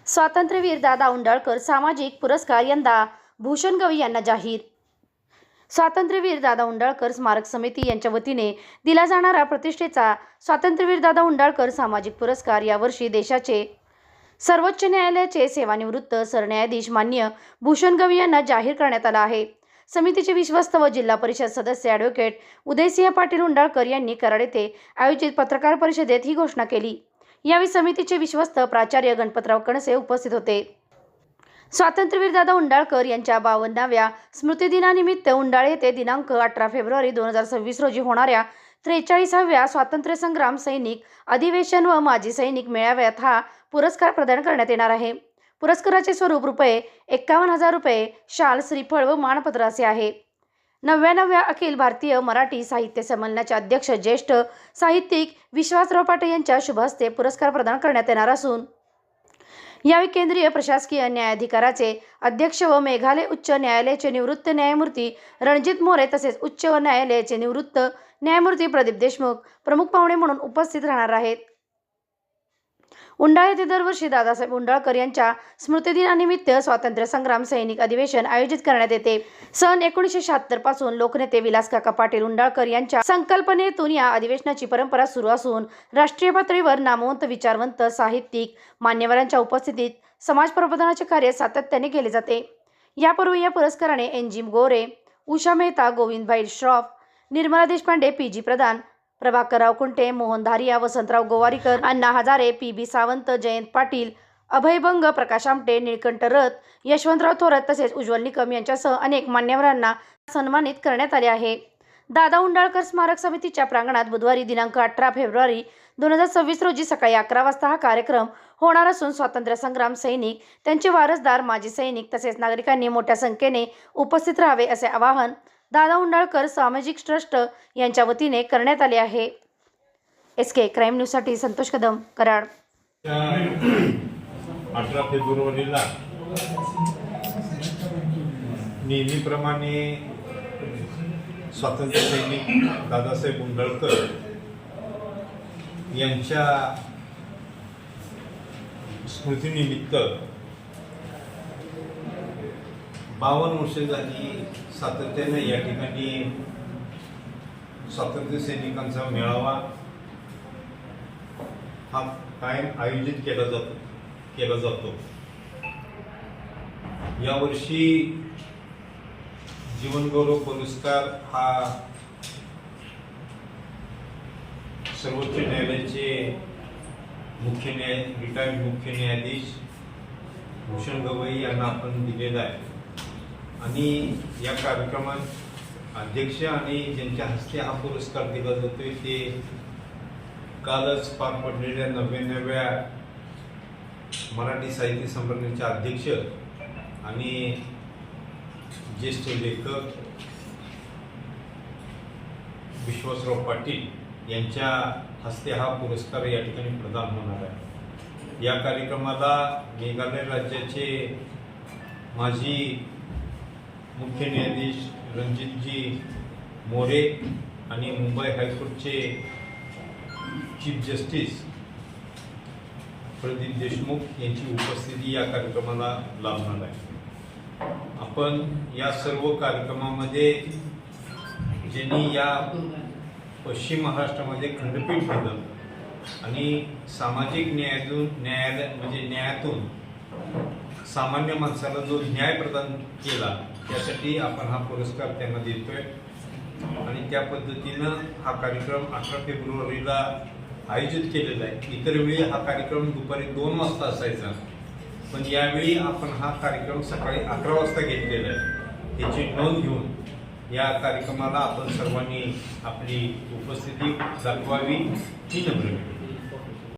स्वातंत्र्यवीर दादा उंडाळकर सामाजिक पुरस्कार यंदा भूषण गवई यांना जाहीर। स्वातंत्र्यवीर दादा उंडाळकर स्मारक समिती यांच्या वतीने दिला जाणारा प्रतिष्ठेचा स्वातंत्र्यवीर दादा उंडाळकर सामाजिक पुरस्कार यावर्षी देशाचे सर्वोच्च न्यायालयाचे सेवानिवृत्त सरन्यायाधीश मान्य भूषण गवई यांना जाहीर करण्यात आला आहे। समितीचे विश्वस्त व जिल्हा परिषद सदस्य ॲडव्होकेट उदयसिंह पाटील उंडाळकर यांनी कराड येथे आयोजित पत्रकार परिषदेत ही घोषणा केली। यावेळी समितीचे विश्वस्त प्राचार्य गणपतराव कणसे उपस्थित होते। स्वातंत्र्यवीर दादा उंडाळकर यांच्या 52व्या स्मृतिदिनानिमित्त उंडाळे येथे दिनांक 18 फेब्रुवारी 2026 रोजी होणाऱ्या 43व्या स्वातंत्र्य संग्राम सैनिक अधिवेशन व माजी सैनिक मेळाव्यात हा पुरस्कार प्रदान करण्यात येणार आहे। पुरस्काराचे स्वरूप ₹51,000, शाल, श्रीफळ व मानपत्र असे आहे। 99व्या अखिल भारतीय मराठी साहित्य संमेलनाचे अध्यक्ष ज्येष्ठ साहित्यिक विश्वासराव पाटे यांच्या शुभ हस्ते पुरस्कार प्रदान करण्यात येणार असून यावेळी केंद्रीय प्रशासकीय न्यायाधिकरणाचे अध्यक्ष व मेघालय उच्च न्यायालयाचे निवृत्त न्यायमूर्ती रणजित मोरे तसेच उच्च न्यायालयाचे निवृत्त न्यायमूर्ती प्रदीप देशमुख प्रमुख पाहुणे म्हणून उपस्थित राहणार आहेत। उंडाळे येथे दरवर्षी दादासाहेब उंडाळकर यांच्या स्मृतिदिनानिमित्त स्वातंत्र्य संग्राम सैनिक अधिवेशन आयोजित करण्यात येते। सन 1976 पासून लोकनेते विलासकाका पाटील उंडाळकर यांच्या संकल्पनेतून या अधिवेशनाची परंपरा सुरू असून राष्ट्रीय पातळीवर नामवंत विचारवंत साहित्यिक मान्यवरांच्या उपस्थितीत समाज प्रबोधनाचे कार्य सातत्याने केले जाते। यापूर्वी या पुरस्काराने NG गोरे, उषा मेहता, गोविंदभाई श्रॉफ, निर्मला देशपांडे, PG प्रधान, प्रभाकरराव कुंटे, मोहन धारिया, वसंतराव गोवारीकर, अण्णा हजारे, PB सावंत, जयंत पाटील, अभय बंग, प्रकाश आमटे, निळकंठ रथ, यशवंतराव थोरात तसेच उज्ज्वल निकम यांच्यासह अनेक मान्यवरांना सन्मानित करण्यात आले आहे। दादा उंडाळकर स्मारक समितीच्या प्रांगणात बुधवारी दिनांक 18 फेब्रुवारी 2026 रोजी सकाळी 11 वाजता हा कार्यक्रम होणार असून स्वातंत्र्य संग्राम सैनिक, त्यांचे वारसदार, माजी सैनिक तसेच नागरिकांनी मोठ्या संख्येने उपस्थित राहावे असे आवाहन दादा उंडाळकर सामाजिक ट्रस्ट यांच्या वतीने करण्यात आले आहे। SK क्राईम न्यूजसाठी संतोष कदम, कराड। 18 फेब्रुवारीला नेहमीप्रमाणे स्वातंत्र्य सैनिक दादासाहेब उंडाळकर यांच्या स्मृतीनिमित्त 52 वर्षे झाली सातत्याने या ठिकाणी स्वातंत्र्य सैनिकांचा मेळावा हा कायम आयोजित केला जातो। यावर्षी जीवनगौरव पुरस्कार हा सर्वोच्च न्यायालयाचे रिटायर्ड मुख्य न्यायाधीश भूषण गवई यांना आपण दिलेला आहे आणि या कार्यक्रमात अध्यक्ष आणि ज्यांच्या हस्ते हा पुरस्कार दिला जातोय ते कालच पार पडलेल्या 99व्या मराठी साहित्य संमेलनाचे अध्यक्ष आणि ज्येष्ठ लेखक विश्वासराव पाटील यांच्या हस्ते हा पुरस्कार या ठिकाणी प्रदान होणार आहे। या कार्यक्रमाला मेघालय राज्याचे माजी मुख्य न्यायाधीश रणजितजी मोरे आणि मुंबई हायकोर्टचे चीफ जस्टिस प्रदीप देशमुख यांची उपस्थिती या कार्यक्रमाला लाभणार आहे। आपण या सर्व कार्यक्रमामध्ये ज्यांनी या पश्चिम महाराष्ट्रामध्ये खंडपीठ दिलं आणि सामाजिक न्यायातून सामान्य माणसाला जो न्याय प्रदान केला त्यासाठी आपण हा पुरस्कार त्यांना देतोय आणि त्या पद्धतीनं हा कार्यक्रम 18 फेब्रुवारीला आयोजित केलेला आहे। इतर वेळी हा कार्यक्रम दुपारी 2 वाजता असायचा, पण यावेळी आपण हा कार्यक्रम सकाळी 11 वाजता घेतलेला आहे। त्याची नोंद घेऊन या कार्यक्रमाला आपण सर्वांनी आपली उपस्थिती दाखवावी ही नम्र विनंती।